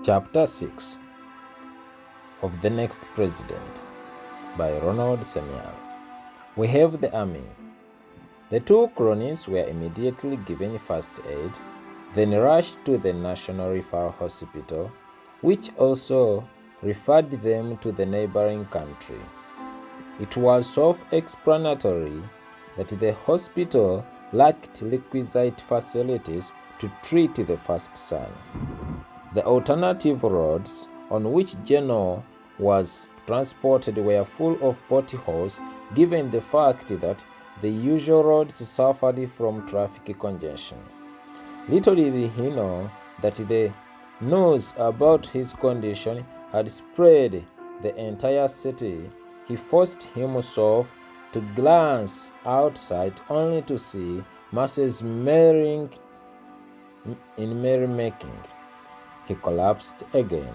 Chapter 6 of The Next President by Ronald Ssemyalo. We have the army. The two cronies were immediately given first aid, then rushed to the National Referral Hospital, which also referred them to the neighboring country. It was self-explanatory that the hospital lacked requisite facilities to treat the first son. The alternative roads on which Genoa was transported were full of potholes, given the fact that the usual roads suffered from traffic congestion. Little did he know that the news about his condition had spread the entire city. He forced himself to glance outside only to see masses merrymaking. He collapsed again.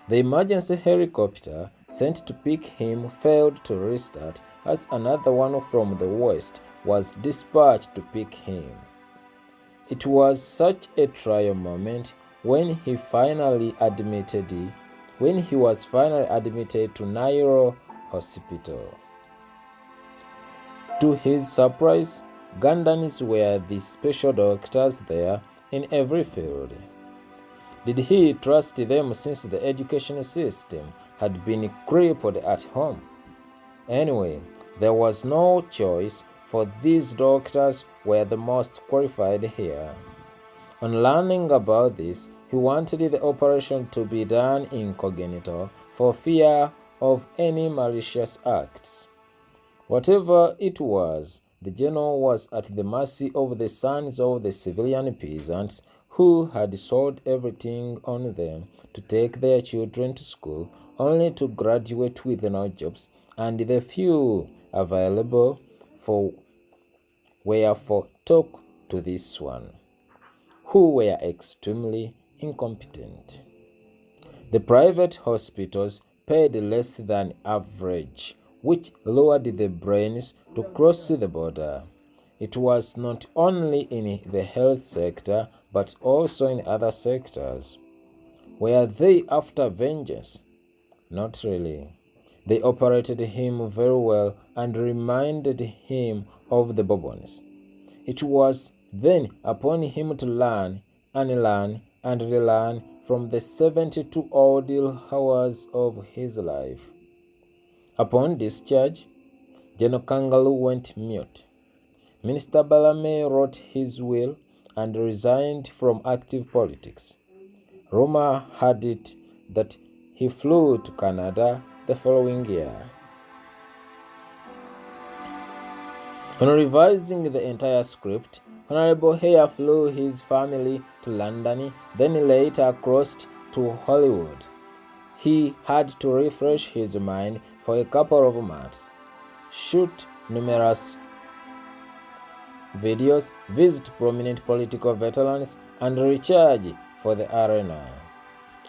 The emergency helicopter sent to pick him failed to restart, as another one from the west was dispatched to pick him. It was such a trial moment when he was finally admitted to Nairo Hospital. To his surprise, Gandans were the special doctors there in every field. Did he trust them since the education system had been crippled at home? Anyway, there was no choice, for these doctors were the most qualified here. On learning about this, he wanted the operation to be done incognito for fear of any malicious acts. Whatever it was, the general was at the mercy of the sons of the civilian peasants who had sold everything on them to take their children to school, only to graduate with no jobs, and the few available were for talk to this one, who were extremely incompetent. The private hospitals paid less than average, which lowered the brains to cross the border. It was not only in the health sector, but also in other sectors. Were they after vengeance? Not really. They operated him very well and reminded him of the Bourbons. It was then upon him to learn, unlearn, and relearn from the 72 ordeal hours of his life. Upon discharge, General Kangaloo went mute. Minister Balame wrote his will and resigned from active politics. Rumor had it that he flew to Canada the following year. On revising the entire script, Honorable Hare flew his family to London, then later crossed to Hollywood. He had to refresh his mind for a couple of months, shoot numerous videos, visit prominent political veterans, and recharge for the arena.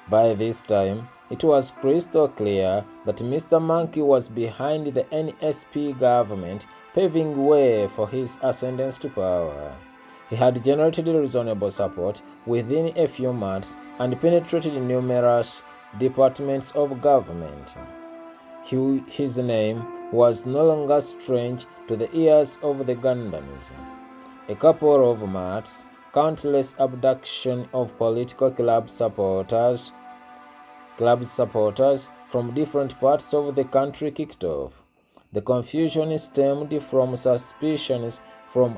By this time, it was crystal clear that Mr. Monkey was behind the NSP government, paving way for his ascendance to power. He had generated reasonable support within a few months and penetrated numerous departments of government. His name was no longer strange to the ears of the Gandans. A couple of months, countless abduction of political club supporters from different parts of the country kicked off. The confusion stemmed from suspicions from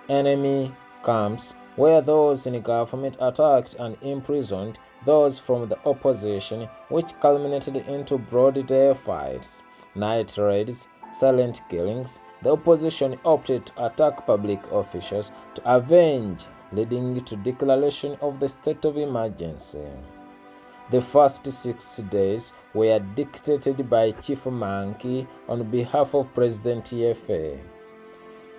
enemy camps, where those in government attacked and imprisoned those from the opposition, which culminated into broad-day fights, night raids, silent killings. The opposition opted to attack public officials to avenge, leading to declaration of the state of emergency. The first 6 days were dictated by Chief Monkey on behalf of President TFA.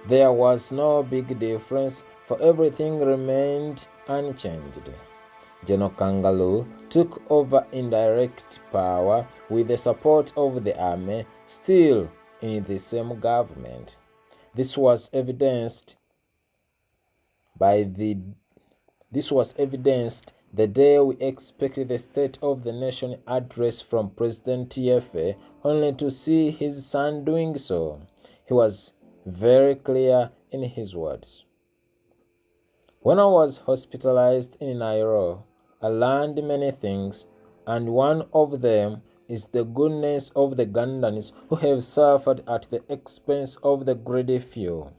There was no big difference, for everything remained unchanged. General Kangaloo took over indirect power with the support of the army, still in the same government. This was evidenced by the This was evidenced the day we expected the State of the Nation address from President TFA, only to see his son doing so. He was very clear in his words. When I was hospitalized in Nairobi, I learned many things, and one of them is the goodness of the Gandans who have suffered at the expense of the greedy few.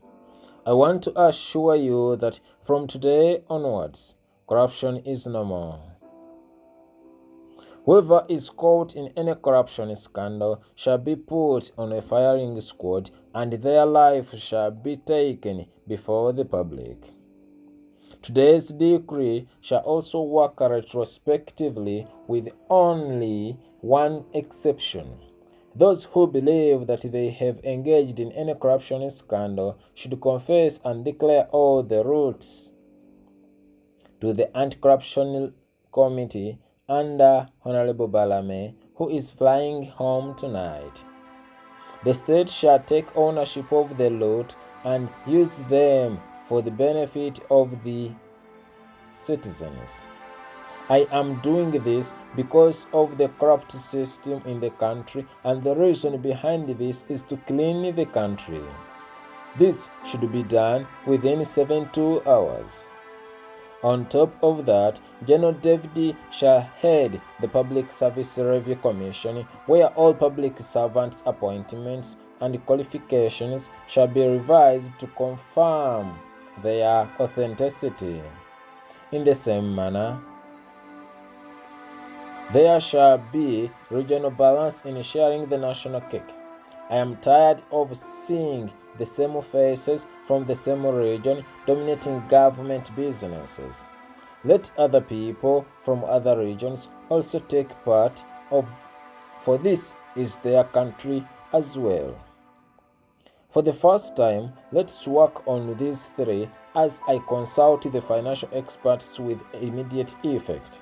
I want to assure you that from today onwards, corruption is no more. Whoever is caught in any corruption scandal shall be put on a firing squad, and their life shall be taken before the public. Today's decree shall also work retrospectively with only one exception. Those who believe that they have engaged in any corruption scandal should confess and declare all the roots to the Anti-Corruption Committee under Honorable Balame, who is flying home tonight. The state shall take ownership of the loot and use them for the benefit of the citizens. I am doing this because of the corrupt system in the country, and the reason behind this is to clean the country. This should be done within 72 hours. On top of that, General David shall head the Public Service Review Commission, where all public servants' appointments and qualifications shall be revised to confirm their authenticity. In the same manner, there shall be regional balance in sharing the national cake. I am tired of seeing the same faces from the same region dominating government businesses. Let other people from other regions also take part of, for this is their country as well. For the first time, let's work on these three as I consult the financial experts with immediate effect.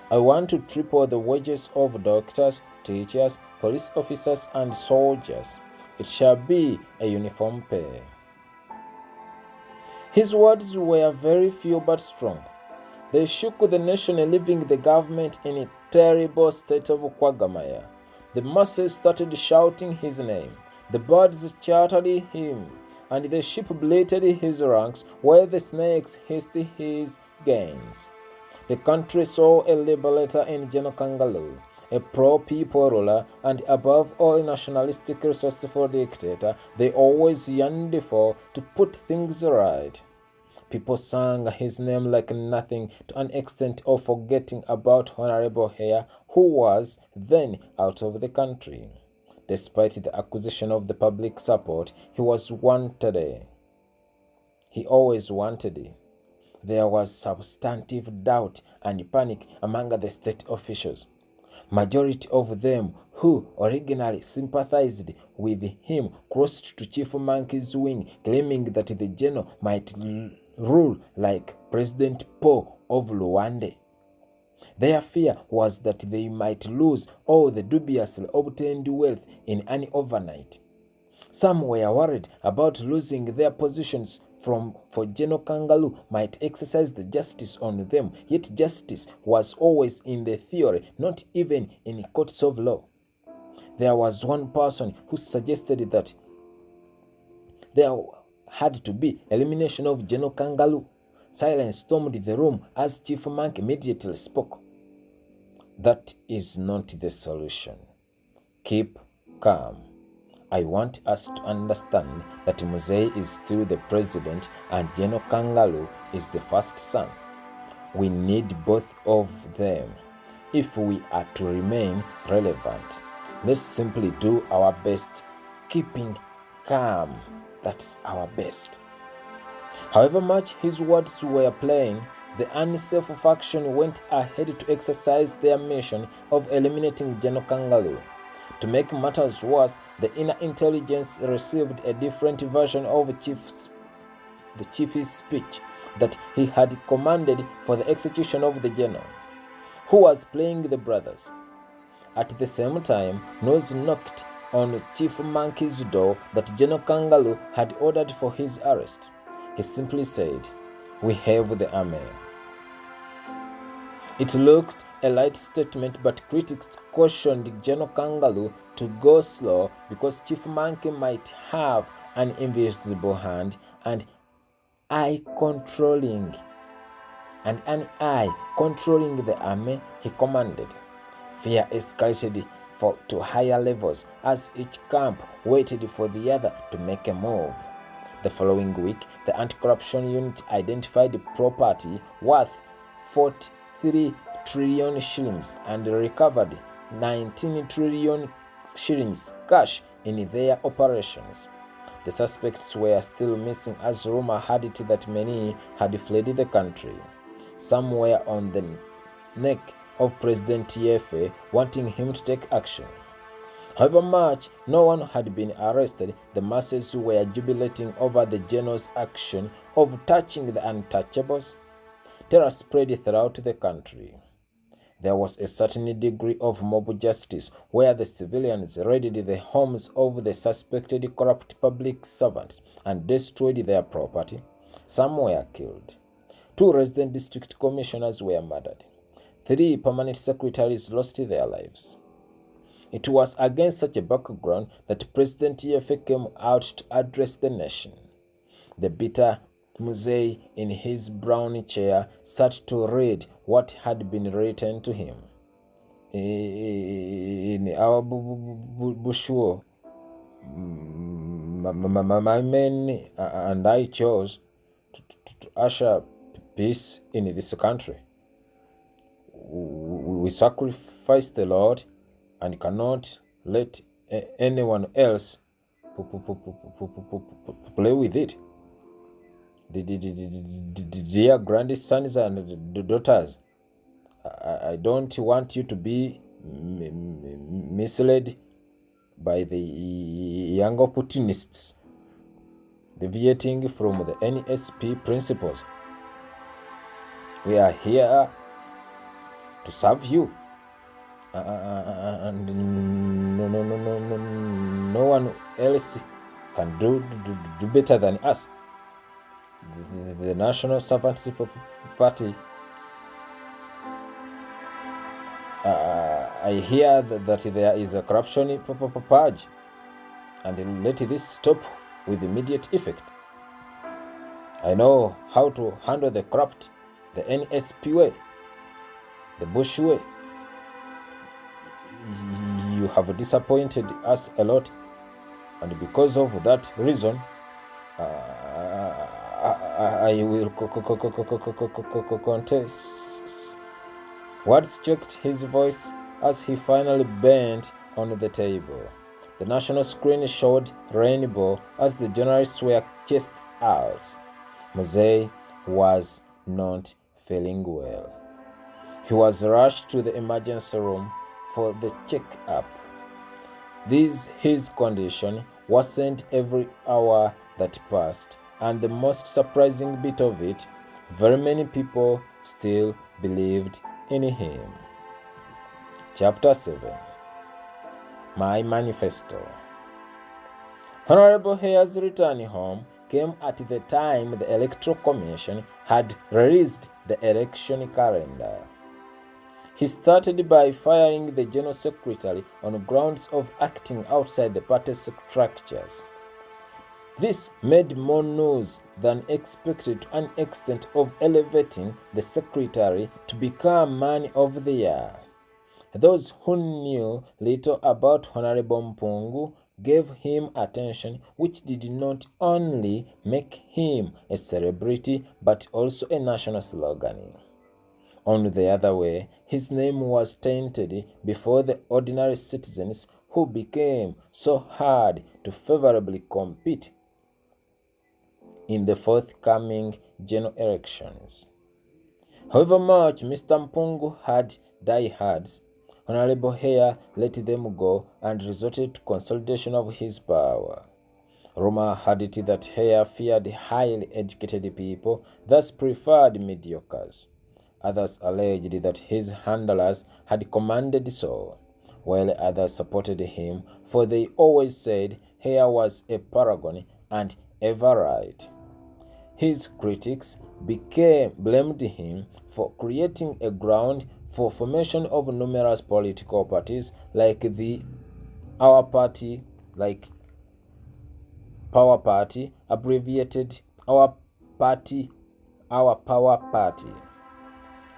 I want to triple the wages of doctors, teachers, police officers, and soldiers. It shall be a uniform pay. His words were very few but strong. They shook the nation, leaving the government in a terrible state of quagmire. The masses started shouting his name. The birds chattered him, and the sheep bleated his ranks, while the snakes hissed his gains. The country saw a liberator in General Kangalu, a pro-people ruler, and above all a nationalistic resourceful dictator they always yearned for, to put things right. People sang his name like nothing, to an extent of forgetting about Honorable Hare, who was then out of the country. Despite the acquisition of the public support, he was wanted. He always wanted. There was substantive doubt and panic among the state officials. Majority of them who originally sympathized with him crossed to Chief Monkey's wing, claiming that the general might rule like President Paul of Luanda. Their fear was that they might lose all the dubiously obtained wealth in an overnight. Some were worried about losing their positions for General Kangalu might exercise the justice on them, yet justice was always in the theory, not even in courts of law. There was one person who suggested that there had to be elimination of General Kangalu. Silence stormed the room as Chief Monk immediately spoke. That is not the solution. Keep calm. I want us to understand that Mzee is still the president and General Kangalu is the first son. We need both of them if we are to remain relevant. Let's simply do our best, keeping calm. That's our best. However much his words were plain, the unsafe faction went ahead to exercise their mission of eliminating General Kangalu. To make matters worse, the inner intelligence received a different version of the chief's speech that he had commanded for the execution of the general, who was playing the brothers. At the same time, news knocked on Chief Monkey's door that General Kangalu had ordered for his arrest. He simply said, "We have the army." It looked a light statement, but critics cautioned General Kangaroo to go slow because Chief Monkey might have an invisible hand and an eye controlling the army, he commanded. Fear escalated to higher levels as each camp waited for the other to make a move. The following week, the anti-corruption unit identified property worth 43 trillion shillings and recovered 19 trillion shillings cash in their operations. The suspects were still missing as rumor had it that many had fled the country. Some were on the neck of President Yefe, wanting him to take action. However much no one had been arrested, the masses were jubilating over the general's action of touching the untouchables. Terror spread throughout the country. There was a certain degree of mob justice where the civilians raided the homes of the suspected corrupt public servants and destroyed their property. Some were killed. 2 resident district commissioners were murdered. 3 permanent secretaries lost their lives. It was against such a background that President Yefe came out to address the nation. The bitter Mzee in his brown chair sat to read what had been written to him. In our bush war, my men and I chose to usher peace in this country. We sacrifice the Lord and cannot let anyone else play with it. Dear grandsons and daughters, I don't want you to be misled by the young opportunists deviating from the NSP principles. We are here to serve you, and no one else can do better than us. The National Servants Party. I hear that there is a corruption purge, and let this stop with immediate effect. I know how to handle the corrupt, the NSP way, the Bush way. You have disappointed us a lot, and because of that reason, I will contest. Words choked his voice as he finally bent on the table. The national screen showed rainbow as the journalists were chased out. Mzee was not feeling well. He was rushed to the emergency room for the check-up. His condition worsened every hour that passed, and the most surprising bit of it, very many people still believed in him. Chapter 7. My Manifesto. Honorable Hare's return home came at the time the Electoral Commission had released the election calendar. He started by firing the General Secretary on grounds of acting outside the party structures. This made more news than expected to an extent of elevating the Secretary to become Man of the Year. Those who knew little about Honorable Mpungu gave him attention, which did not only make him a celebrity but also a national slogan. On the other way, his name was tainted before the ordinary citizens who became so hard to favorably compete in the forthcoming general elections. However much Mr. Mpungu had diehards, Honorable Hare let them go and resorted to consolidation of his power. Rumor had it that Hare feared highly educated people, thus preferred mediocres. Others alleged that his handlers had commanded so, while others supported him, for they always said Hare was a paragon and ever right. His critics blamed him for creating a ground for formation of numerous political parties like our party, like Power Party, abbreviated our Power Party,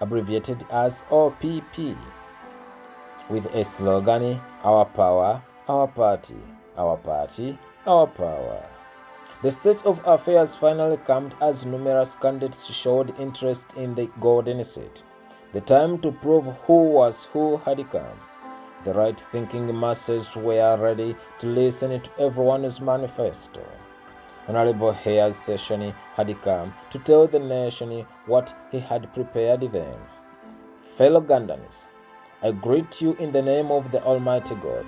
abbreviated as OPP, with a slogan, Our Power, Our Party, Our Party, Our Power. The state of affairs finally calmed as numerous candidates showed interest in the golden seat. The time to prove who was who had come. The right-thinking masses were ready to listen to everyone's manifesto. Honorable Hare's session had come to tell the nation what he had prepared them. Fellow Gandans, I greet you in the name of the Almighty God.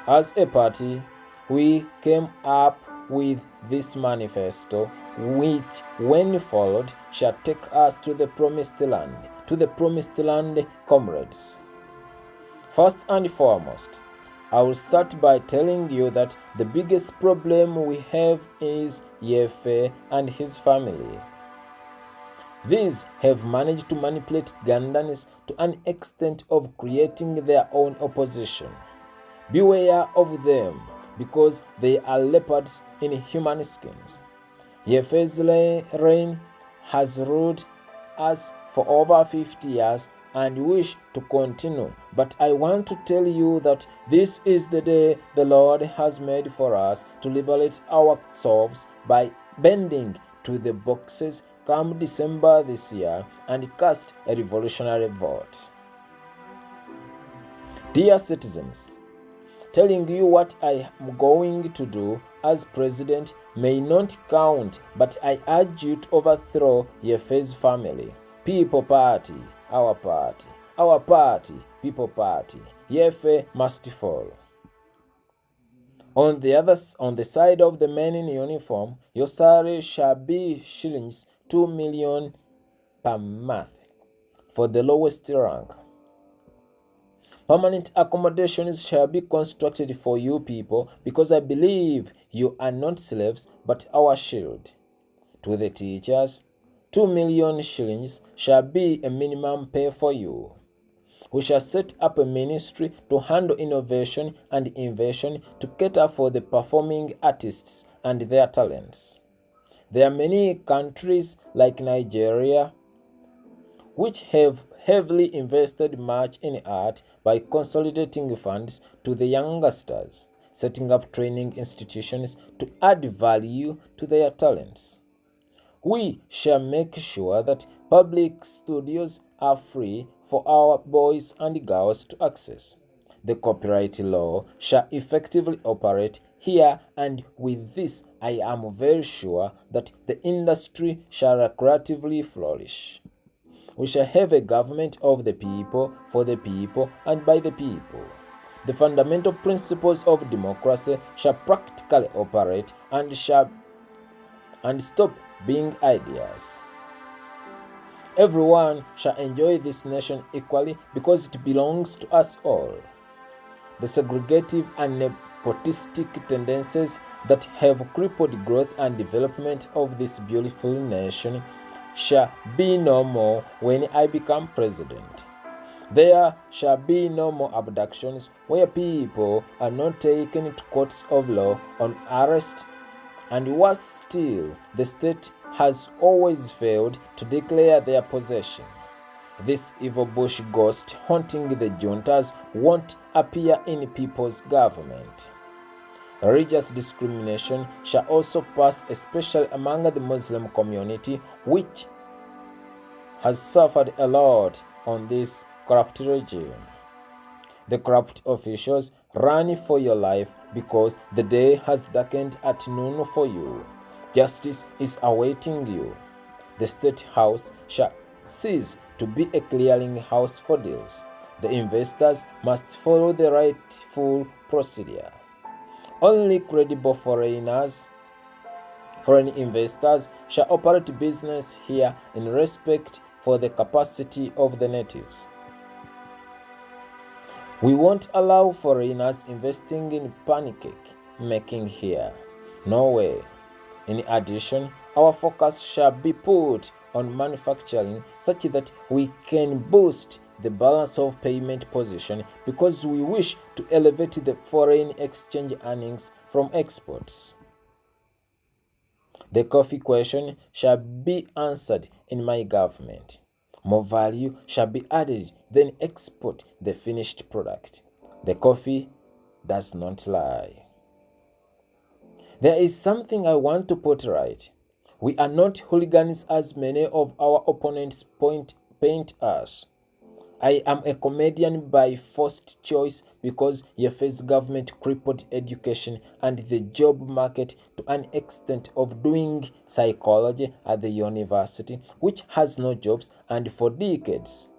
As a party, we came up with this manifesto, which, when followed, shall take us to the promised land, comrades. First and foremost, I will start by telling you that the biggest problem we have is Yefe and his family. These have managed to manipulate Gandans to an extent of creating their own opposition. Beware of them, because they are leopards in human skins. Yefe's reign has ruled us for over 50 years and wish to continue, but I want to tell you that this is the day the Lord has made for us to liberate ourselves by bending to the boxes come December this year and cast a revolutionary vote. Dear citizens, telling you what I am going to do as president may not count, but I urge you to overthrow Yefe's family. People Party, our party. Our party, People Party. Yefe must fall. On the side of the men in uniform, your salary shall be shillings 2 million per month for the lowest rank. Permanent accommodations shall be constructed for you people, because I believe you are not slaves but our shield. To the teachers, 2 million shillings shall be a minimum pay for you. We shall set up a ministry to handle innovation and invention to cater for the performing artists and their talents. There are many countries like Nigeria which have heavily invested much in art by consolidating funds to the youngsters, setting up training institutions to add value to their talents. We shall make sure that public studios are free for our boys and girls to access. The copyright law shall effectively operate here, and with this I am very sure that the industry shall lucratively flourish. We shall have a government of the people, for the people, and by the people. The fundamental principles of democracy shall practically operate and stop being ideas. Everyone shall enjoy this nation equally because it belongs to us all. The segregative and nepotistic tendencies that have crippled growth and development of this beautiful nation shall be no more when I become president. There shall be no more abductions where people are not taken to courts of law on arrest, and worse still, the state has always failed to declare their possession. This evil bush ghost haunting the juntas won't appear in people's government. Religious discrimination shall also pass, especially among the Muslim community, which has suffered a lot on this corrupt regime. The corrupt officials run for your life because the day has darkened at noon for you. Justice is awaiting you. The State House shall cease to be a clearing house for deals. The investors must follow the rightful procedure. Only credible foreign investors shall operate business here in respect for the capacity of the natives. We won't allow foreigners investing in pancake making here. No way. In addition, our focus shall be put on manufacturing such that we can boost the balance of payment position because we wish to elevate the foreign exchange earnings from exports. The coffee question shall be answered in my government. More value shall be added, then export the finished product. The coffee does not lie. There is something I want to put right. We are not hooligans as many of our opponents paint us. I am a comedian by first choice because Yefe's government crippled education and the job market to an extent of doing psychology at the university, which has no jobs and for decades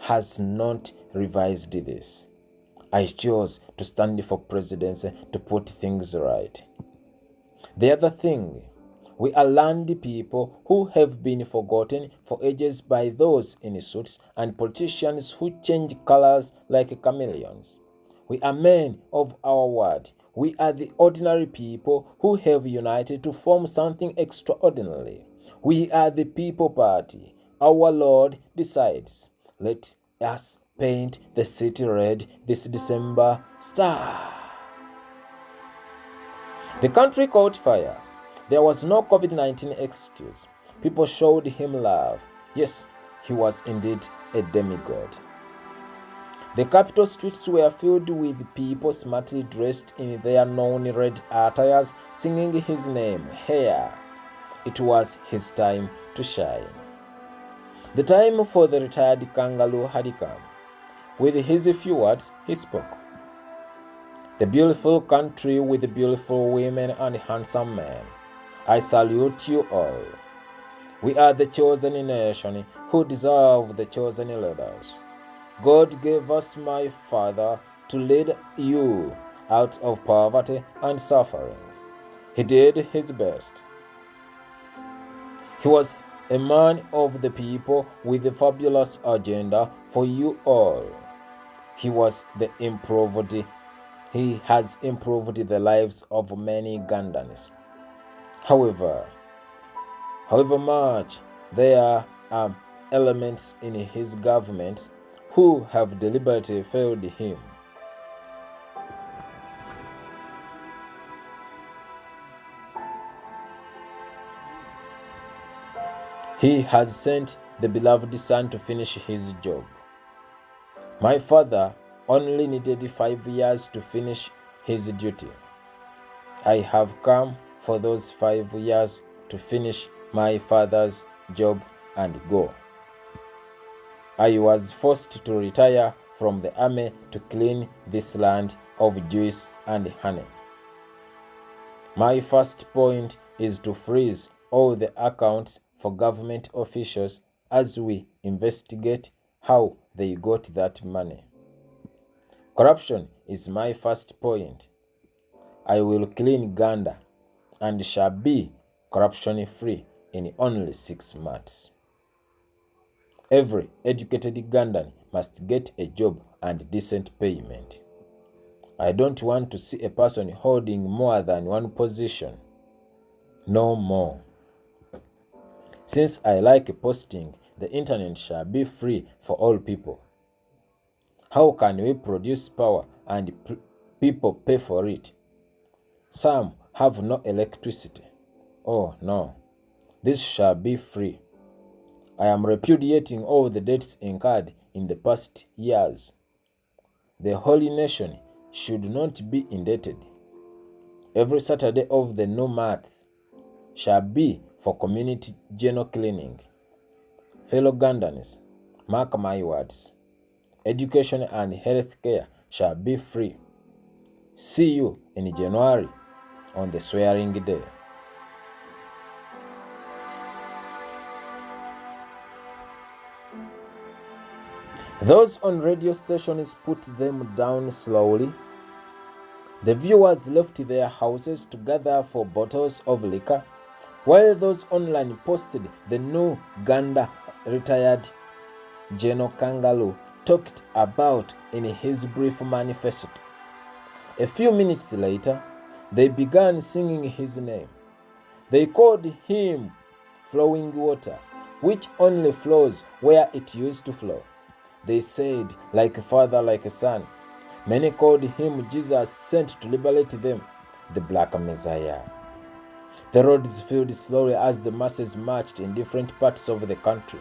has not revised this. I chose to stand for presidency to put things right. The other thing, we are land people who have been forgotten for ages by those in suits and politicians who change colors like chameleons. We are men of our word. We are the ordinary people who have united to form something extraordinary. We are the People Party. Our Lord decides. Let us paint the city red this December. Star. The country caught fire. There was no COVID-19 excuse. People showed him love. Yes, he was indeed a demigod. The capital streets were filled with people smartly dressed in their known red attires, singing his name, Here. It was his time to shine. The time for the retired kangaroo had come. With his few words, he spoke. The beautiful country with beautiful women and handsome men. I salute you all. We are the chosen nation who deserve the chosen leaders. God gave us my Father to lead you out of poverty and suffering. He did his best. He was a man of the people with a fabulous agenda for you all. He has improved the lives of many Ugandans. However much there are elements in his government who have deliberately failed him. He has sent the beloved son to finish his job. My father only needed 5 years to finish his duty. I have come for those 5 years to finish my father's job and go. I was forced to retire from the army to clean this land of juice and honey. My first point is to freeze all the accounts for government officials as we investigate how they got that money. Corruption is my first point. I will clean Uganda and shall be corruption-free in only 6 months. Every educated Ugandan must get a job and decent payment. I don't want to see a person holding more than one position. No more. Since I like posting, the internet shall be free for all people. How can we produce power and people pay for it? Some have no electricity. Oh no, this shall be free. I am repudiating all the debts incurred in the past years. The holy nation should not be indebted. Every Saturday of the new month shall be for community general cleaning. Fellow Ugandans, mark my words. Education and health care shall be free. See you in January on the swearing day. Those on radio stations put them down slowly. The viewers left their houses to gather for bottles of liquor, while those online posted the new Uganda retired General Kangaroo talked about in his brief manifesto. A few minutes later, they began singing his name. They called him Flowing Water, which only flows where it used to flow. They said, like a father, like a son. Many called him Jesus sent to liberate them, the Black Messiah. The roads filled slowly as the masses marched in different parts of the country.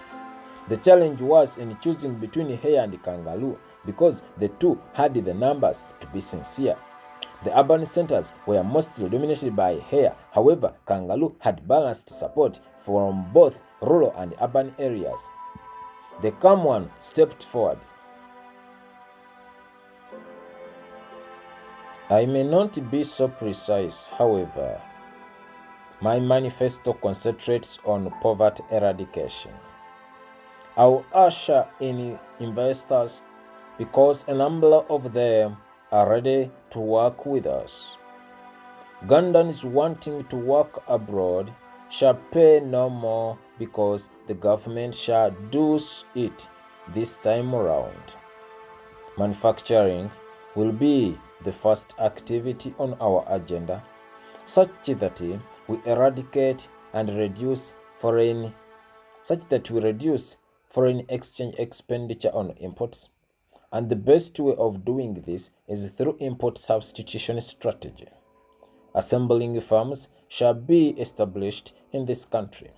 The challenge was in choosing between hair and kangaroo because the two had the numbers to be sincere. The urban centers were mostly dominated by hair. However, kangaroo had balanced support from both rural and urban areas. The calm one stepped forward. I may not be so precise, however. My manifesto concentrates on poverty eradication. I will usher in investors because a number of them are ready to work with us. Ugandans wanting to work abroad shall pay no more because the government shall do it this time around. Manufacturing will be the first activity on our agenda, such that we reduce foreign exchange expenditure on imports. And the best way of doing this is through import substitution strategy. Assembling firms shall be established in this country.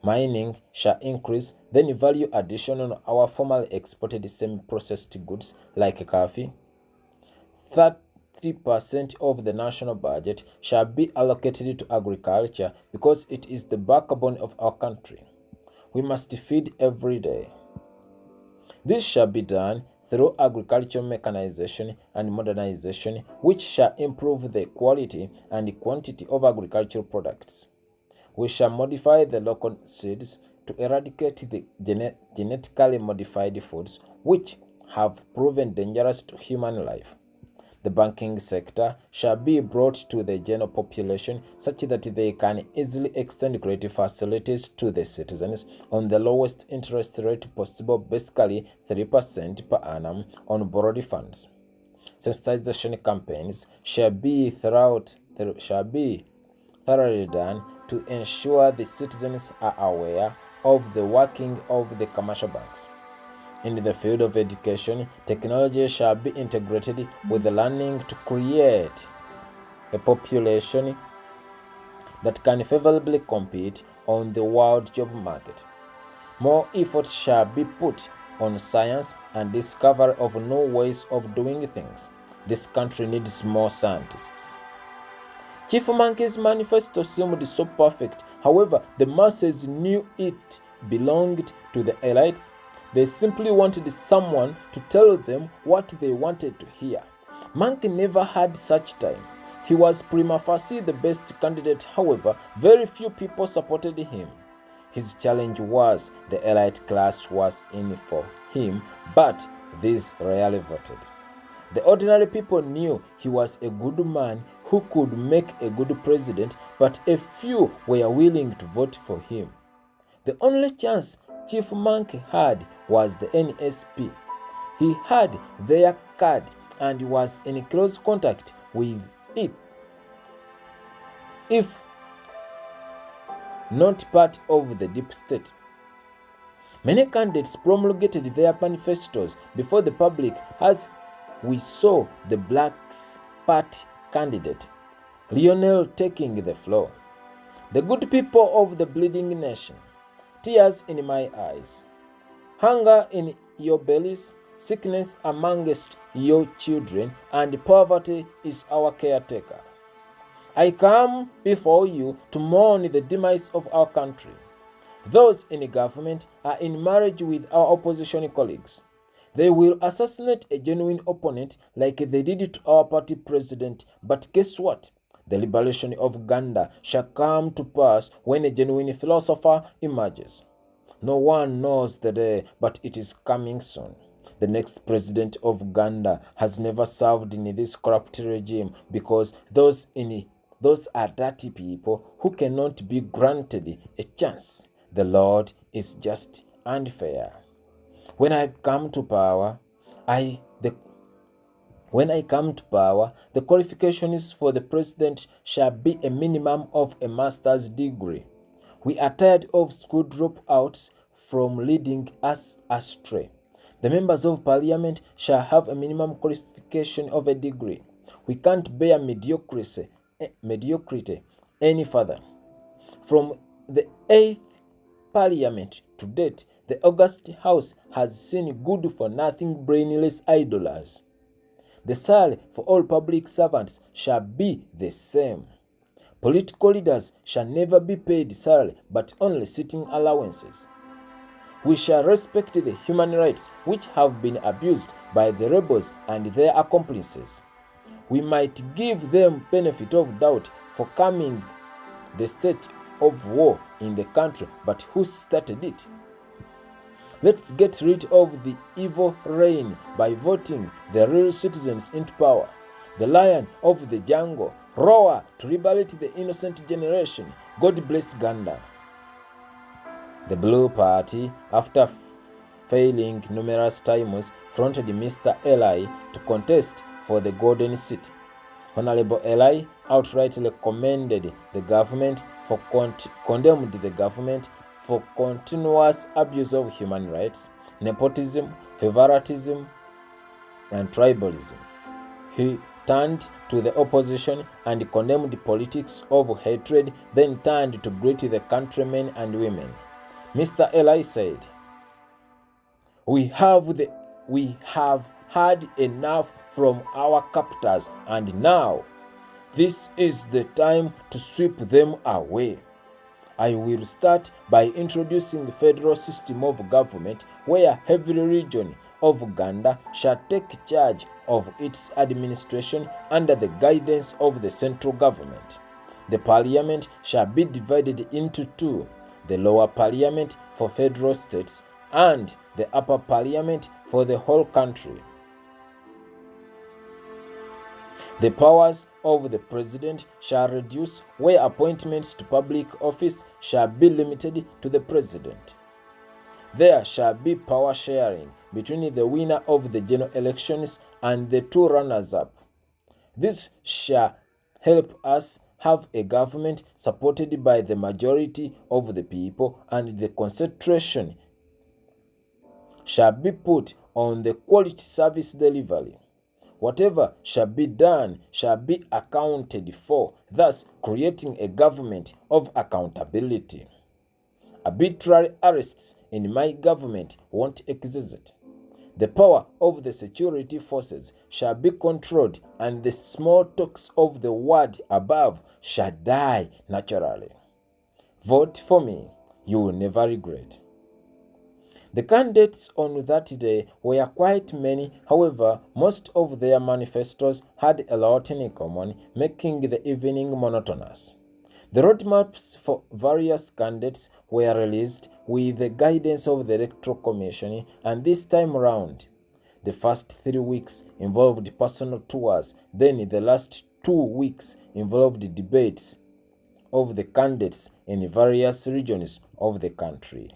Mining shall increase, then value addition on our formerly exported semi-processed goods like coffee. 30% of the national budget shall be allocated to agriculture because it is the backbone of our country. We must feed every day. This shall be done through agricultural mechanization and modernization, which shall improve the quality and quantity of agricultural products. We shall modify the local seeds to eradicate the genetically modified foods which have proven dangerous to human life. The banking sector shall be brought to the general population such that they can easily extend credit facilities to the citizens on the lowest interest rate possible, basically 3% per annum on borrowed funds. Sensitization campaigns shall be thoroughly done to ensure the citizens are aware of the working of the commercial banks. In the field of education, technology shall be integrated with the learning to create a population that can favorably compete on the world job market. More effort shall be put on science and discovery of new ways of doing things. This country needs more scientists. Chief Monkey's manifesto seemed so perfect. However, the masses knew it belonged to the elites. They simply wanted someone to tell them what they wanted to hear. Monkey never had such time. He was prima facie the best candidate. However, very few people supported him. His challenge was the elite class was in for him, but these rarely voted. The ordinary people knew he was a good man who could make a good president, but a few were willing to vote for him. The only chance Chief Monkey had was the NSP. He had their card and was in close contact with it, if not part of the deep state. Many candidates promulgated their manifestos before the public, as we saw the Blacks Party candidate, Lionel, taking the floor. The good people of the bleeding nation, tears in my eyes, hunger in your bellies, sickness amongst your children, and poverty is our caretaker. I come before you to mourn the demise of our country. Those in government are in marriage with our opposition colleagues. They will assassinate a genuine opponent like they did to our party president. But guess what? The liberation of Uganda shall come to pass when a genuine philosopher emerges. No one knows the day, but it is coming soon. The next president of Uganda has never served in this corrupt regime because those are dirty people who cannot be granted a chance. The Lord is just and fair. When I come to power, the qualifications for the president shall be a minimum of a master's degree. We are tired of school dropouts from leading us astray. The members of parliament shall have a minimum qualification of a degree. We can't bear mediocrity any further. From the 8th parliament to date, the August House has seen good-for-nothing brainless idlers. The salary for all public servants shall be the same. Political leaders shall never be paid salary but only sitting allowances. We shall respect the human rights which have been abused by the rebels and their accomplices. We might give them benefit of doubt for calming the state of war in the country, but who started it? Let's get rid of the evil reign by voting the real citizens into power. The lion of the jungle, roar to liberate the innocent generation. God bless Uganda. The Blue Party, after failing numerous times, fronted Mr. Eli to contest for the Golden Seat. Honorable Eli outrightly condemned the government for continuous abuse of human rights, nepotism, favoritism, and tribalism. He turned to the opposition and condemned politics of hatred, then turned to greet the countrymen and women. Mr. Eli said, We have had enough from our captors, and now this is the time to sweep them away. I will start by introducing the federal system of government where every region of Uganda shall take charge of its administration under the guidance of the central government. The parliament shall be divided into two, the lower parliament for federal states and the upper parliament for the whole country. The powers of the president shall reduce where appointments to public office shall be limited to the president. There shall be power sharing between the winner of the general elections and the two runners-up. This shall help us have a government supported by the majority of the people, and the concentration shall be put on the quality service delivery. Whatever shall be done shall be accounted for, thus creating a government of accountability. Arbitrary arrests in my government won't exist. The power of the security forces shall be controlled, and the small talks of the word above shall die naturally. Vote for me. You will never regret. The candidates on that day were quite many. However, most of their manifestos had a lot in common, making the evening monotonous. The roadmaps for various candidates were released with the guidance of the Electoral Commission, and this time round, the first 3 weeks involved personal tours, then the last 2 weeks involved debates of the candidates in various regions of the country.